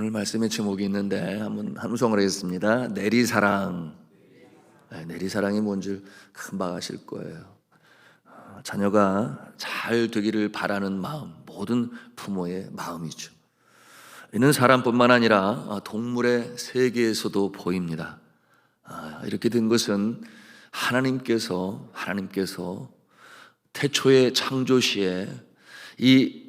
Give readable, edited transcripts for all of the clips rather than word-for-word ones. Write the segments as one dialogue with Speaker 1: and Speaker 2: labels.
Speaker 1: 오늘 말씀의 제목이 있는데 한번 함성을 하겠습니다. 내리사랑. 내리사랑이 뭔지 금방 아실 거예요. 자녀가 잘 되기를 바라는 마음, 모든 부모의 마음이죠. 이는 사람뿐만 아니라 동물의 세계에서도 보입니다. 이렇게 된 것은 하나님께서 태초의 창조시에 이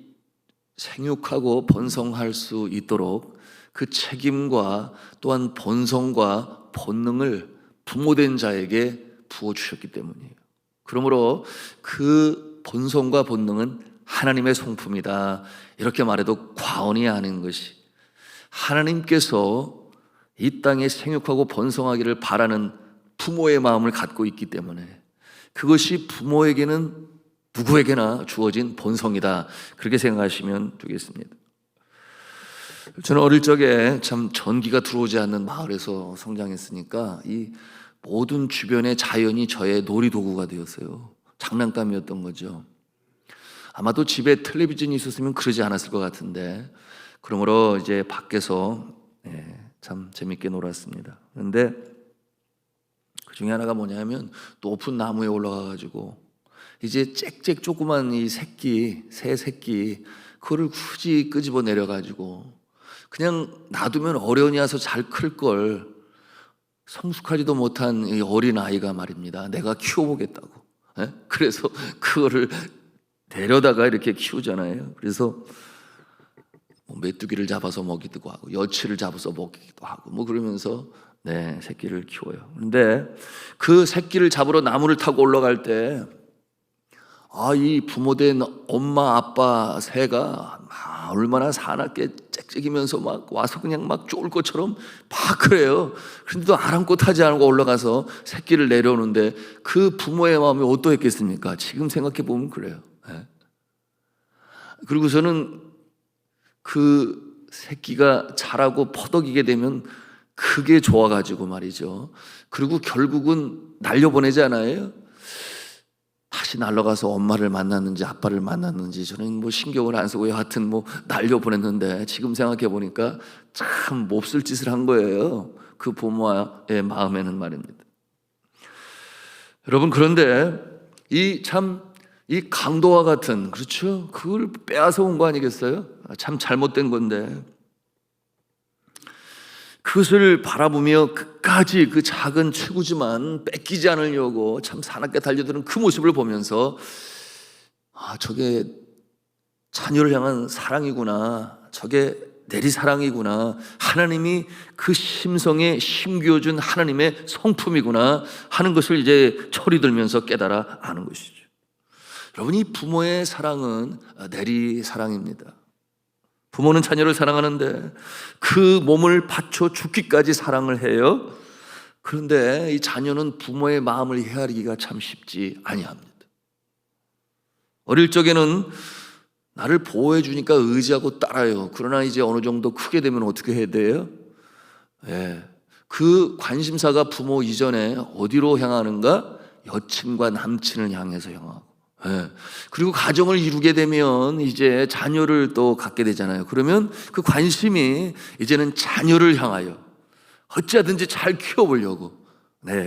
Speaker 1: 생육하고 번성할 수 있도록 그 책임과 또한 본성과 본능을 부모된 자에게 부어주셨기 때문이에요. 그러므로 그 본성과 본능은 하나님의 성품이다, 이렇게 말해도 과언이 아닌 것이, 하나님께서 이 땅에 생육하고 번성하기를 바라는 부모의 마음을 갖고 있기 때문에 그것이 부모에게는 누구에게나 주어진 본성이다, 그렇게 생각하시면 되겠습니다. 저는 어릴 적에 참 전기가 들어오지 않는 마을에서 성장했으니까 이 모든 주변의 자연이 저의 놀이도구가 되었어요. 장난감이었던 거죠. 아마도 집에 텔레비전이 있었으면 그러지 않았을 것 같은데, 그러므로 이제 밖에서 참 재밌게 놀았습니다. 그런데 그 중에 하나가 뭐냐면 높은 나무에 올라가가지고 이제 짹짹 조그만 이 새 새끼 그거를 굳이 끄집어 내려가지고 그냥 놔두면 어련히 와서 잘 클 걸, 성숙하지도 못한 이 어린 아이가 말입니다, 내가 키워보겠다고. 그래서 그거를 데려다가 이렇게 키우잖아요. 그래서 메뚜기를 잡아서 먹이기도 하고 여치를 잡아서 먹이기도 하고 그러면서 새끼를 키워요. 그런데 그 새끼를 잡으러 나무를 타고 올라갈 때 이 부모된 엄마 아빠 새가 얼마나 사납게 짹짹이면서 막 와서 그냥 막 쫄 것처럼 막 그래요. 그런데도 아랑곳하지 않고 올라가서 새끼를 내려오는데 그 부모의 마음이 어떠했겠습니까? 지금 생각해 보면 그래요. 그리고서는 그 새끼가 자라고 퍼덕이게 되면 그게 좋아가지고 말이죠. 그리고 결국은 날려보내잖아요. 다시 날아가서 엄마를 만났는지 아빠를 만났는지 저는 신경을 안 쓰고 여하튼 날려보냈는데, 지금 생각해 보니까 참 몹쓸 짓을 한 거예요, 그 부모의 마음에는 말입니다. 여러분, 그런데 이 강도와 같은, 그렇죠? 그걸 빼앗아 온 거 아니겠어요? 참 잘못된 건데, 그것을 바라보며 끝까지 그 작은 체구지만 뺏기지 않으려고 참 사납게 달려드는 그 모습을 보면서 저게 자녀를 향한 사랑이구나, 저게 내리사랑이구나, 하나님이 그 심성에 심겨준 하나님의 성품이구나 하는 것을 이제 철이 들면서 깨달아 아는 것이죠. 여러분, 이 부모의 사랑은 내리사랑입니다. 부모는 자녀를 사랑하는데 그 몸을 바쳐 죽기까지 사랑을 해요. 그런데 이 자녀는 부모의 마음을 헤아리기가 참 쉽지 아니합니다. 어릴 적에는 나를 보호해 주니까 의지하고 따라요. 그러나 이제 어느 정도 크게 되면 어떻게 해야 돼요? 그 관심사가 부모 이전에 어디로 향하는가? 여친과 남친을 향해서 향하고, 그리고 가정을 이루게 되면 이제 자녀를 또 갖게 되잖아요. 그러면 그 관심이 이제는 자녀를 향하여 어찌하든지 잘 키워보려고,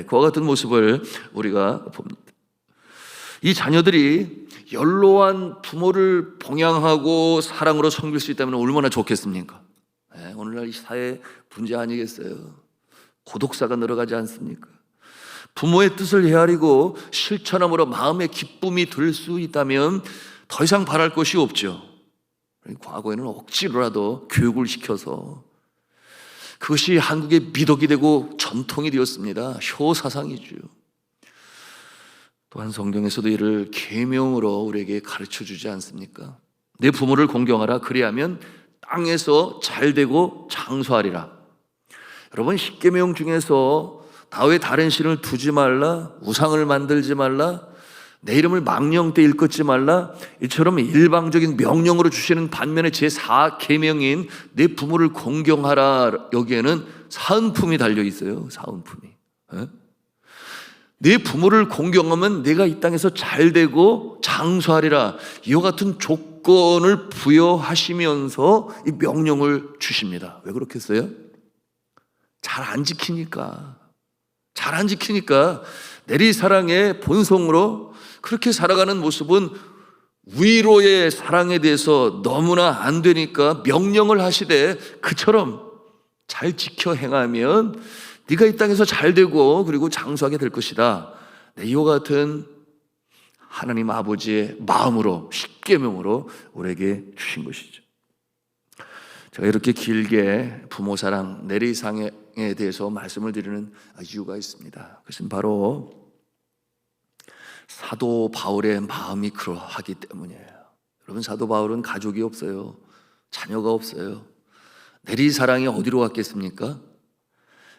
Speaker 1: 그와 같은 모습을 우리가 봅니다. 이 자녀들이 연로한 부모를 봉양하고 사랑으로 섬길 수 있다면 얼마나 좋겠습니까? 오늘날 이 사회 문제 아니겠어요? 고독사가 늘어가지 않습니까? 부모의 뜻을 헤아리고 실천함으로 마음의 기쁨이 들 수 있다면 더 이상 바랄 것이 없죠. 과거에는 억지로라도 교육을 시켜서 그것이 한국의 미덕이 되고 전통이 되었습니다. 효사상이죠. 또한 성경에서도 이를 계명으로 우리에게 가르쳐 주지 않습니까? 내 부모를 공경하라, 그리하면 땅에서 잘되고 장수하리라. 여러분, 십계명 중에서 나 외 다른 신을 두지 말라, 우상을 만들지 말라, 내 이름을 망령되 일컫지 말라, 이처럼 일방적인 명령으로 주시는 반면에 제4계명인 내 부모를 공경하라, 여기에는 사은품이 달려 있어요. 사은품이. 내 부모를 공경하면 내가 이 땅에서 잘되고 장수하리라, 이와 같은 조건 조건을 부여하시면서 이 명령을 주십니다. 왜 그렇겠어요? 잘 안 지키니까. 잘 안 지키니까. 내리사랑의 본성으로 그렇게 살아가는 모습은 위로의 사랑에 대해서 너무나 안 되니까 명령을 하시되 그처럼 잘 지켜 행하면 네가 이 땅에서 잘 되고 그리고 장수하게 될 것이다. 이와 같은 하나님 아버지의 마음으로, 십계명으로 우리에게 주신 것이죠. 제가 이렇게 길게 부모 사랑, 내리사랑에 대해서 말씀을 드리는 이유가 있습니다. 그것은 바로 사도 바울의 마음이 그러하기 때문이에요. 여러분, 사도 바울은 가족이 없어요. 자녀가 없어요. 내리사랑이 어디로 갔겠습니까?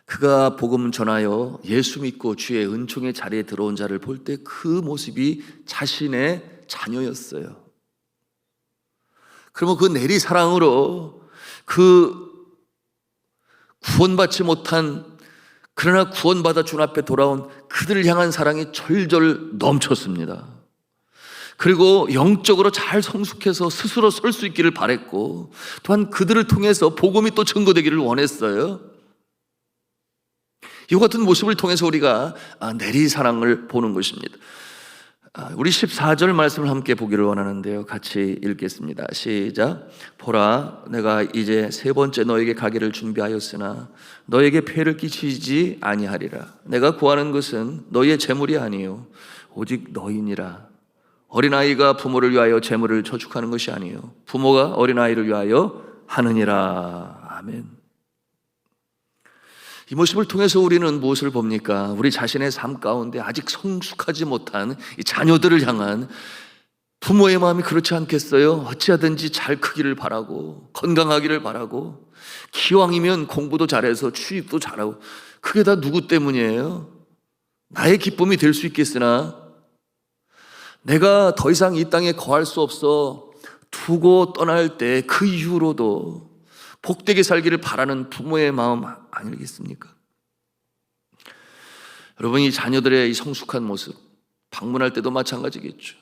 Speaker 1: 그가 복음 전하여 예수 믿고 주의 은총의 자리에 들어온 자를 볼 때 그 모습이 자신의 자녀였어요. 그러면 그 내리사랑으로 그 구원받지 못한, 그러나 구원받아 주 앞에 돌아온 그들을 향한 사랑이 절절 넘쳤습니다. 그리고 영적으로 잘 성숙해서 스스로 설 수 있기를 바랬고, 또한 그들을 통해서 복음이 또 증거되기를 원했어요. 이와 같은 모습을 통해서 우리가 내리사랑을 보는 것입니다. 우리 14절 말씀을 함께 보기를 원하는데요, 같이 읽겠습니다. 시작. 보라, 내가 이제 세 번째 너에게 가기를 준비하였으나 너에게 폐를 끼치지 아니하리라. 내가 구하는 것은 너희의 재물이 아니요 오직 너희니라. 어린아이가 부모를 위하여 재물을 저축하는 것이 아니요 부모가 어린아이를 위하여 하느니라. 아멘. 이 모습을 통해서 우리는 무엇을 봅니까? 우리 자신의 삶 가운데 아직 성숙하지 못한 이 자녀들을 향한 부모의 마음이 그렇지 않겠어요? 어찌하든지 잘 크기를 바라고 건강하기를 바라고 기왕이면 공부도 잘해서 취직도 잘하고, 그게 다 누구 때문이에요? 나의 기쁨이 될 수 있겠으나 내가 더 이상 이 땅에 거할 수 없어 두고 떠날 때 그 이후로도 복되게 살기를 바라는 부모의 마음 아니겠습니까? 여러분, 이 자녀들의 이 성숙한 모습 방문할 때도 마찬가지겠죠.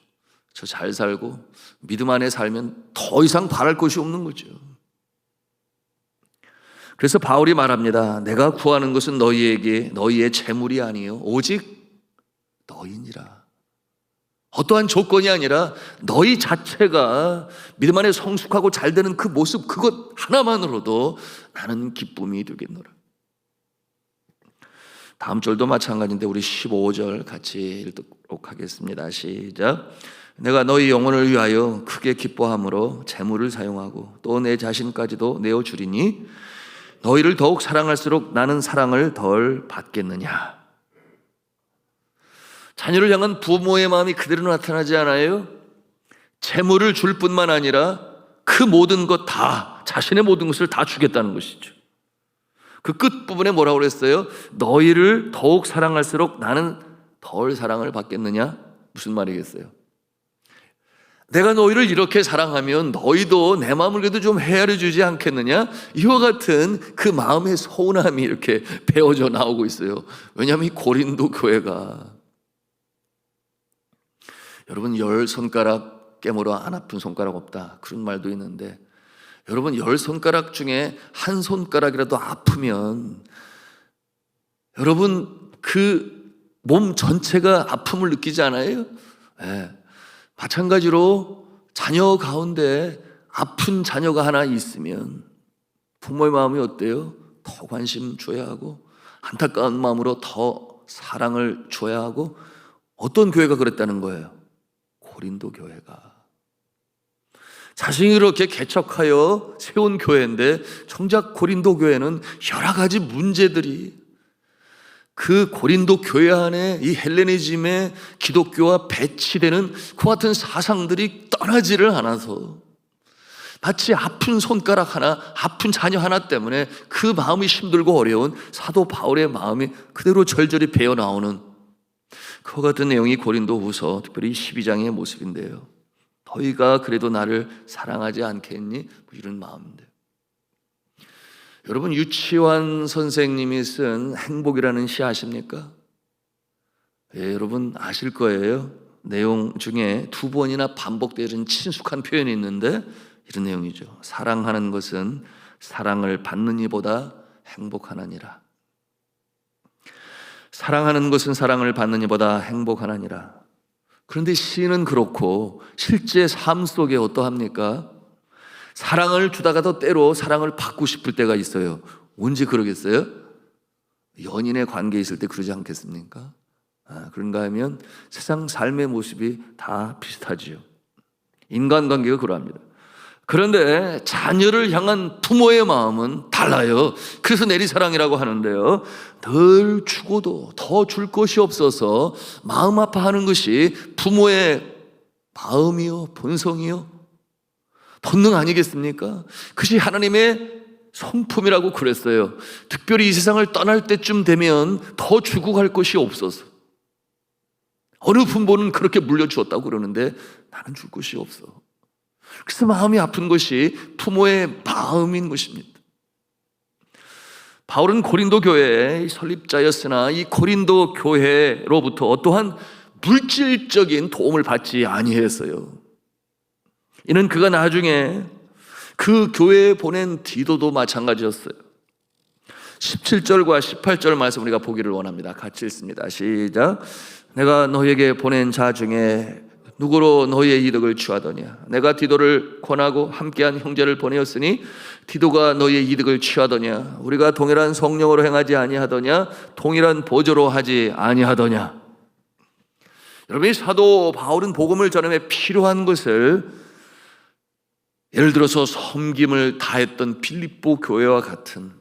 Speaker 1: 저 잘 살고 믿음 안에 살면 더 이상 바랄 것이 없는 거죠. 그래서 바울이 말합니다. 내가 구하는 것은 너희에게 너희의 재물이 아니요 오직 너희니라. 어떠한 조건이 아니라 너희 자체가 믿음 안에 성숙하고 잘 되는 그 모습, 그것 하나만으로도 나는 기쁨이 되겠노라. 다음 절도 마찬가지인데 우리 15절 같이 읽도록 하겠습니다. 시작. 내가 너희 영혼을 위하여 크게 기뻐함으로 재물을 사용하고 또 내 자신까지도 내어주리니 너희를 더욱 사랑할수록 나는 사랑을 덜 받겠느냐. 자녀를 향한 부모의 마음이 그대로 나타나지 않아요? 재물을 줄 뿐만 아니라 그 모든 것 다, 자신의 모든 것을 다 주겠다는 것이죠. 그 끝부분에 뭐라고 그랬어요? 너희를 더욱 사랑할수록 나는 덜 사랑을 받겠느냐? 무슨 말이겠어요? 내가 너희를 이렇게 사랑하면 너희도 내 마음을 그래도 좀 헤아려 주지 않겠느냐? 이와 같은 그 마음의 서운함이 이렇게 배어져 나오고 있어요. 왜냐하면 이 고린도 교회가, 여러분, 10손가락 깨물어 안 아픈 손가락 없다, 그런 말도 있는데, 여러분 10손가락 중에 한 손가락이라도 아프면 여러분 그 몸 전체가 아픔을 느끼지 않아요? 네. 마찬가지로 자녀 가운데 아픈 자녀가 하나 있으면 부모의 마음이 어때요? 더 관심 줘야 하고 안타까운 마음으로 더 사랑을 줘야 하고. 어떤 교회가 그랬다는 거예요? 고린도 교회가. 자신이 그렇게 개척하여 세운 교회인데 정작 고린도 교회는 여러 가지 문제들이, 그 고린도 교회 안에 이 헬레니즘의 기독교와 배치되는 그 같은 사상들이 떠나지를 않아서 마치 아픈 손가락 하나, 아픈 자녀 하나 때문에 그 마음이 힘들고 어려운 사도 바울의 마음이 그대로 절절히 배어나오는 그와 같은 내용이 고린도후서 특별히 12장의 모습인데요. 너희가 그래도 나를 사랑하지 않겠니? 뭐 이런 마음인데, 여러분 유치원 선생님이 쓴 행복이라는 시 아십니까? 예, 여러분 아실 거예요. 내용 중에 두 번이나 반복되어진 친숙한 표현이 있는데 이런 내용이죠. 사랑하는 것은 사랑을 받는 이보다 행복하나니라. 사랑하는 것은 사랑을 받는 이보다 행복하나니라. 그런데 시인은 그렇고 실제 삶 속에 어떠합니까? 사랑을 주다가도 때로 사랑을 받고 싶을 때가 있어요. 언제 그러겠어요? 연인의 관계에 있을 때 그러지 않겠습니까? 그런가 하면 세상 삶의 모습이 다 비슷하지요. 인간관계가 그러합니다. 그런데 자녀를 향한 부모의 마음은 달라요. 그래서 내리사랑이라고 하는데요, 늘 주고도 더 줄 것이 없어서 마음 아파하는 것이 부모의 마음이요, 본성이요, 본능 아니겠습니까? 그것이 하나님의 성품이라고 그랬어요. 특별히 이 세상을 떠날 때쯤 되면 더 주고 갈 것이 없어서, 어느 부모는 그렇게 물려주었다고 그러는데 나는 줄 것이 없어. 그래서 마음이 아픈 것이 부모의 마음인 것입니다. 바울은 고린도 교회의 설립자였으나 이 고린도 교회로부터 어떠한 물질적인 도움을 받지 아니했어요. 이는 그가 나중에 그 교회에 보낸 디도도 마찬가지였어요. 17절과 18절 말씀 우리가 보기를 원합니다. 같이 읽습니다. 시작. 내가 너에게 보낸 자 중에 누구로 너희의 이득을 취하더냐? 내가 디도를 권하고 함께한 형제를 보내었으니 디도가 너희의 이득을 취하더냐? 우리가 동일한 성령으로 행하지 아니하더냐? 동일한 보조로 하지 아니하더냐? 여러분, 이 사도 바울은 복음을 전함에 필요한 것을, 예를 들어서 섬김을 다했던 빌립보 교회와 같은,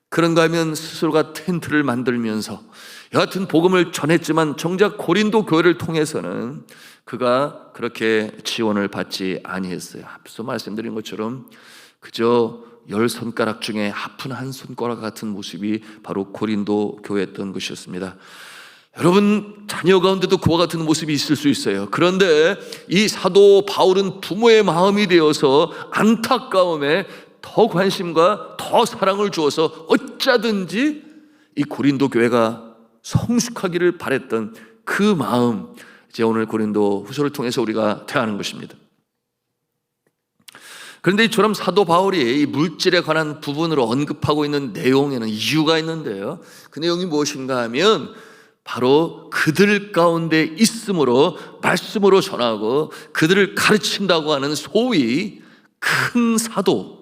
Speaker 1: 그런가 하면 스스로가 텐트를 만들면서 여하튼 복음을 전했지만 정작 고린도 교회를 통해서는 그가 그렇게 지원을 받지 아니했어요. 앞서 말씀드린 것처럼 그저 10손가락 중에 아픈 한 손가락 같은 모습이 바로 고린도 교회였던 것이었습니다. 여러분 자녀 가운데도 그와 같은 모습이 있을 수 있어요. 그런데 이 사도 바울은 부모의 마음이 되어서 안타까움에 더 관심과 더 사랑을 주어서 어쩌든지 이 고린도 교회가 성숙하기를 바랬던 그 마음, 이제 오늘 고린도 후서를 통해서 우리가 대하는 것입니다. 그런데 이처럼 사도 바울이 이 물질에 관한 부분으로 언급하고 있는 내용에는 이유가 있는데요, 그 내용이 무엇인가 하면 바로 그들 가운데 있음으로 말씀으로 전하고 그들을 가르친다고 하는 소위 큰 사도로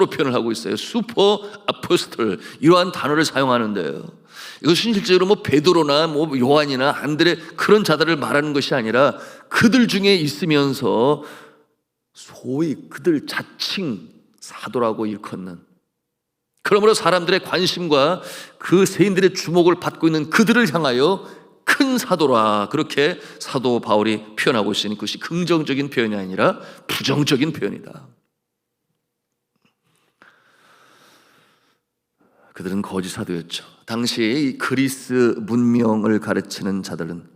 Speaker 1: 표현을 하고 있어요. 슈퍼 아포스톨, 이러한 단어를 사용하는데요, 이것은 실제로 베드로나 요한이나 안드레 그런 자들을 말하는 것이 아니라 그들 중에 있으면서 소위 그들 자칭 사도라고 일컫는, 그러므로 사람들의 관심과 그 세인들의 주목을 받고 있는 그들을 향하여 큰 사도라, 그렇게 사도 바울이 표현하고 있으니 그것이 긍정적인 표현이 아니라 부정적인 표현이다. 그들은 거짓 사도였죠. 당시 그리스 문명을 가르치는 자들은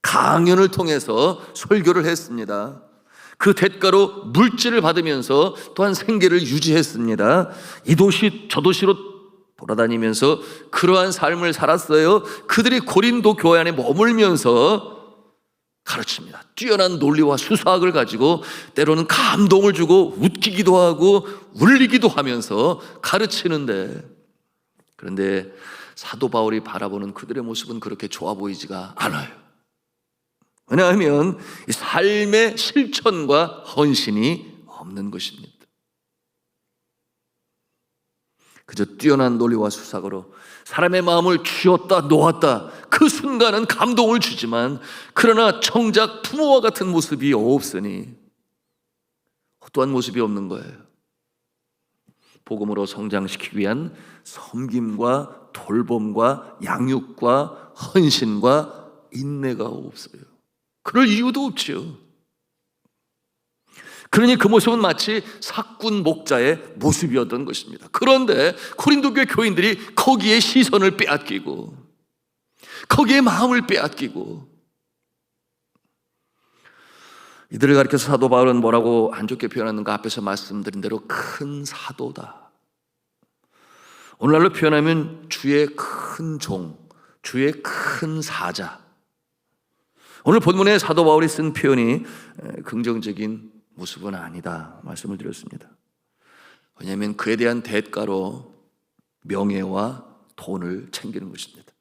Speaker 1: 강연을 통해서 설교를 했습니다. 그 대가로 물질을 받으면서 또한 생계를 유지했습니다. 이 도시 저 도시로 돌아다니면서 그러한 삶을 살았어요. 그들이 고린도 교회 안에 머물면서 가르칩니다. 뛰어난 논리와 수사학을 가지고 때로는 감동을 주고 웃기기도 하고 울리기도 하면서 가르치는데, 그런데 사도 바울이 바라보는 그들의 모습은 그렇게 좋아 보이지가 않아요. 왜냐하면 삶의 실천과 헌신이 없는 것입니다. 그저 뛰어난 논리와 수사로 사람의 마음을 쥐었다 놓았다, 그 순간은 감동을 주지만 그러나 정작 부모와 같은 모습이 없으니 어떠한 모습이 없는 거예요. 복음으로 성장시키기 위한 섬김과 돌봄과 양육과 헌신과 인내가 없어요. 그럴 이유도 없지요. 그러니 그 모습은 마치 사꾼 목자의 모습이었던 것입니다. 그런데 고린도 교회 교인들이 거기에 시선을 빼앗기고 거기에 마음을 빼앗기고, 이들을 가리켜서 사도 바울은 뭐라고 안 좋게 표현하는가? 앞에서 말씀드린 대로 큰 사도다. 오늘날로 표현하면 주의 큰 종, 주의 큰 사자. 오늘 본문에 사도 바울이 쓴 표현이 긍정적인 모습은 아니다 말씀을 드렸습니다. 왜냐하면 그에 대한 대가로 명예와 돈을 챙기는 것입니다.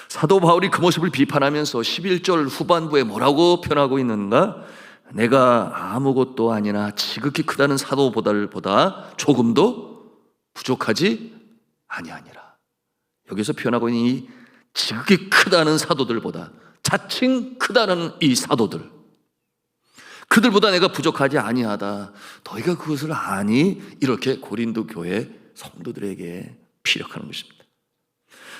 Speaker 1: 사도 바울이 그 모습을 비판하면서 11절 후반부에 뭐라고 표현하고 있는가? 내가 아무것도 아니나 지극히 크다는 사도보다 조금도 부족하지 아니하니라. 여기서 표현하고 있는 이 지극히 크다는 사도들보다, 자칭 크다는 이 사도들, 그들보다 내가 부족하지 아니하다. 너희가 그것을 아니? 이렇게 고린도 교회 성도들에게 피력하는 것입니다.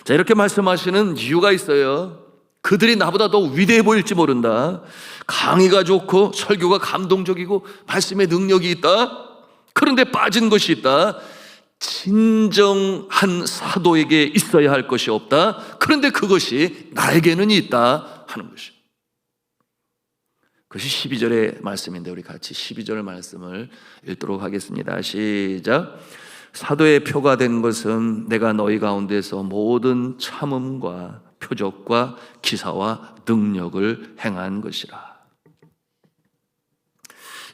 Speaker 1: 자, 이렇게 말씀하시는 이유가 있어요. 그들이 나보다 더 위대해 보일지 모른다. 강의가 좋고 설교가 감동적이고 말씀에 능력이 있다. 그런데 빠진 것이 있다. 진정한 사도에게 있어야 할 것이 없다. 그런데 그것이 나에게는 있다 하는 것입니다. 그것이 12절의 말씀인데 우리 같이 12절 말씀을 읽도록 하겠습니다. 시작. 사도의 표가 된 것은 내가 너희 가운데서 모든 참음과 표적과 기사와 능력을 행한 것이라.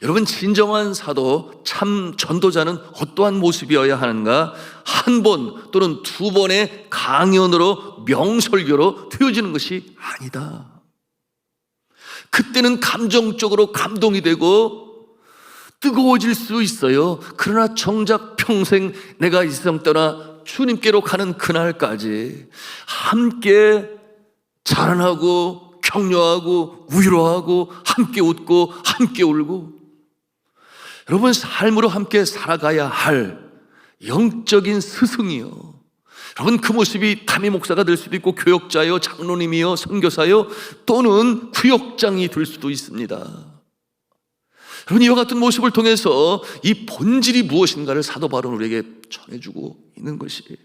Speaker 1: 여러분, 진정한 사도, 참 전도자는 어떠한 모습이어야 하는가? 한 번 또는 두 번의 강연으로 명설교로 되어지는 것이 아니다. 그때는 감정적으로 감동이 되고 뜨거워질 수 있어요. 그러나 정작 평생 내가 이 세상 떠나 주님께로 가는 그날까지 함께 자랑하고 격려하고 위로하고 함께 웃고 함께 울고, 여러분, 삶으로 함께 살아가야 할 영적인 스승이요. 여러분, 그 모습이 담임 목사가 될 수도 있고 교역자요, 장로님이요, 선교사요, 또는 구역장이 될 수도 있습니다. 여러분, 이와 같은 모습을 통해서 이 본질이 무엇인가를 사도 바울은 우리에게 전해주고 있는 것이에요.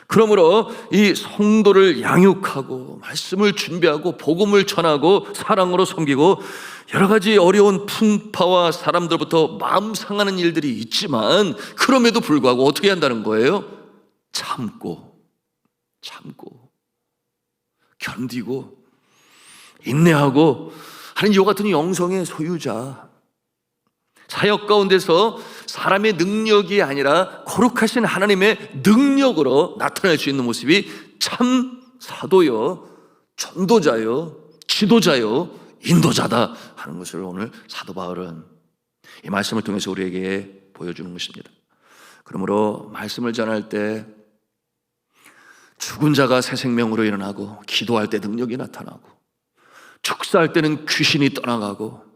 Speaker 1: 그러므로 이 성도를 양육하고 말씀을 준비하고 복음을 전하고 사랑으로 섬기고 여러 가지 어려운 풍파와 사람들부터 마음 상하는 일들이 있지만 그럼에도 불구하고 어떻게 한다는 거예요? 참고 견디고 인내하고 하는 이와 같은 영성의 소유자, 사역 가운데서 사람의 능력이 아니라 거룩하신 하나님의 능력으로 나타날 수 있는 모습이 참 사도요, 전도자요, 지도자요, 인도자다 하는 것을 오늘 사도 바울은 이 말씀을 통해서 우리에게 보여주는 것입니다. 그러므로 말씀을 전할 때 죽은 자가 새 생명으로 일어나고, 기도할 때 능력이 나타나고, 축사할 때는 귀신이 떠나가고,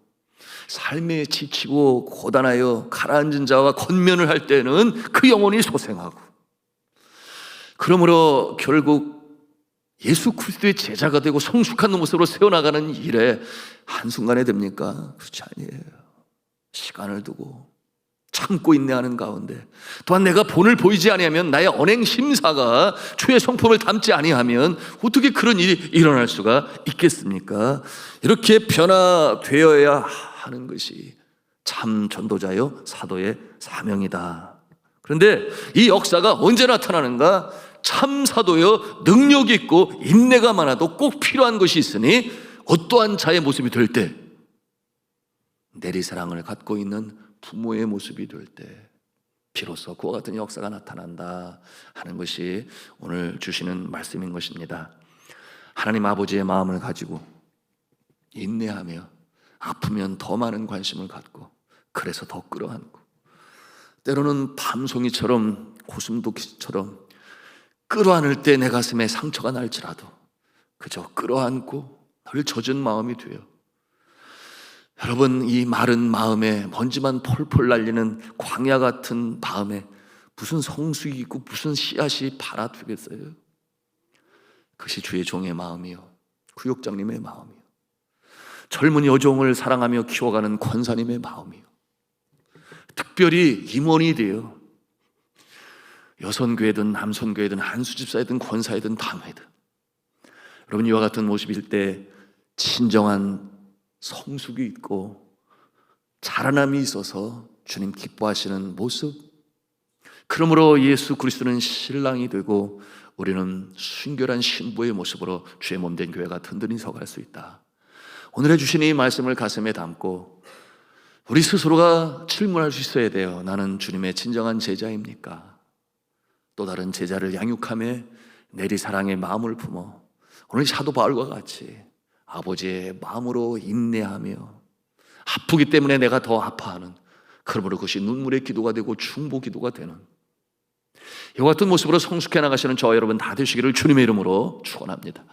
Speaker 1: 삶에 지치고 고단하여 가라앉은 자와 권면을 할 때는 그 영혼이 소생하고, 그러므로 결국 예수 그리스도의 제자가 되고 성숙한 모습으로 세워나가는 일에 한순간에 됩니까? 그렇지 아니에요. 시간을 두고 참고 인내하는 가운데, 또한 내가 본을 보이지 아니하면, 나의 언행 심사가 주의 성품을 담지 아니하면 어떻게 그런 일이 일어날 수가 있겠습니까? 이렇게 변화되어야 하는 것이 참 전도자요, 사도의 사명이다. 그런데 이 역사가 언제 나타나는가? 참 사도요, 능력이 있고 인내가 많아도 꼭 필요한 것이 있으니 어떠한 자의 모습이 될 때, 내리사랑을 갖고 있는 부모의 모습이 될 때 비로소 그와 같은 역사가 나타난다 하는 것이 오늘 주시는 말씀인 것입니다. 하나님 아버지의 마음을 가지고 인내하며 아프면 더 많은 관심을 갖고, 그래서 더 끌어안고, 때로는 밤송이처럼 고슴도치처럼 끌어안을 때 내 가슴에 상처가 날지라도 그저 끌어안고 늘 젖은 마음이 돼요. 여러분, 이 마른 마음에 먼지만 폴폴 날리는 광야 같은 마음에 무슨 성숙이 있고 무슨 씨앗이 발아되겠어요? 그것이 주의 종의 마음이요, 구역장님의 마음이요, 젊은 여종을 사랑하며 키워가는 권사님의 마음이요, 특별히 임원이 돼요, 여선교회든 남선교회든 한수집사이든 권사이든 당회든, 여러분, 이와 같은 모습일 때 진정한 성숙이 있고 자라남이 있어서 주님 기뻐하시는 모습, 그러므로 예수 그리스도는 신랑이 되고 우리는 순결한 신부의 모습으로 주의 몸된 교회가 든든히 서갈 수 있다. 오늘의 주신 이 말씀을 가슴에 담고 우리 스스로가 질문할 수 있어야 돼요. 나는 주님의 진정한 제자입니까? 또 다른 제자를 양육하며 내리사랑의 마음을 품어 오늘 사도 바울과 같이 아버지의 마음으로 인내하며 아프기 때문에 내가 더 아파하는, 그러므로 그것이 눈물의 기도가 되고 중보 기도가 되는 이와 같은 모습으로 성숙해 나가시는 저와 여러분 다 되시기를 주님의 이름으로 축원합니다.